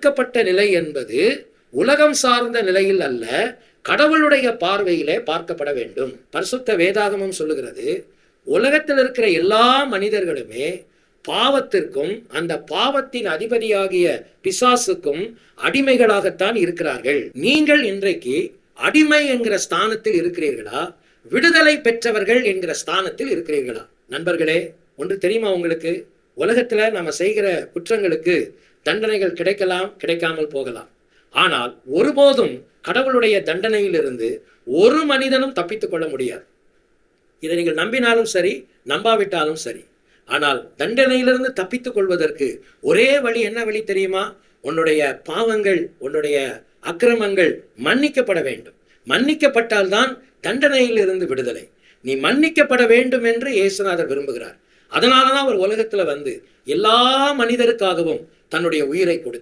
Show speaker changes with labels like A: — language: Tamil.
A: மீட்கப்பட்ட நிலை என்பது உலகம் சார்ந்த நிலையில் அல்ல, கடவுளுடைய பார்வையிலே பார்க்கப்பட வேண்டும். பரிசுத்த வேதாகமம் சொல்லுகிறது, உலகத்தில் இருக்கிற எல்லா மனிதர்களுமே பாவத்திற்கும் அந்த பாவத்தின் அதிபதியாகிய பிசாசுக்கும் அடிமைகளாகத்தான் இருக்கிறார்கள். நீங்கள் இன்றைக்கு அடிமை என்கிற ஸ்தானத்தில் இருக்கிறீர்களா, விடுதலை பெற்றவர்கள் என்கிற ஸ்தானத்தில் இருக்கிறீர்களா? நண்பர்களே, ஒன்று தெரியுமா உங்களுக்கு? உலகத்துல நம்ம செய்கிற குற்றங்களுக்கு தண்டனைகள் கிடைக்கலாம், கிடைக்காமல் போகலாம். ஆனால் ஒருபோதும் கடவுளுடைய தண்டனையிலிருந்து ஒரு மனிதனும் தப்பித்துக் கொள்ள முடியாது. இதை நீங்கள் நம்பினாலும் சரி, நம்பாவிட்டாலும் சரி. ஆனால் தண்டனையிலிருந்து தப்பித்துக் கொள்வதற்கு ஒரே வழி என்ன வழி தெரியுமா? உன்னுடைய பாவங்கள், உன்னுடைய அக்கிரமங்கள் மன்னிக்கப்பட வேண்டும். மன்னிக்கப்பட்டால்தான் தண்டனையிலிருந்து விடுதலை. நீ மன்னிக்கப்பட வேண்டும் என்று இயேசுநாதர் விரும்புகிறார். அதனாலதான் அவர் உலகத்துல வந்து எல்லா மனிதருக்காகவும் தன்னுடைய உயிரை கொடுத்தார்.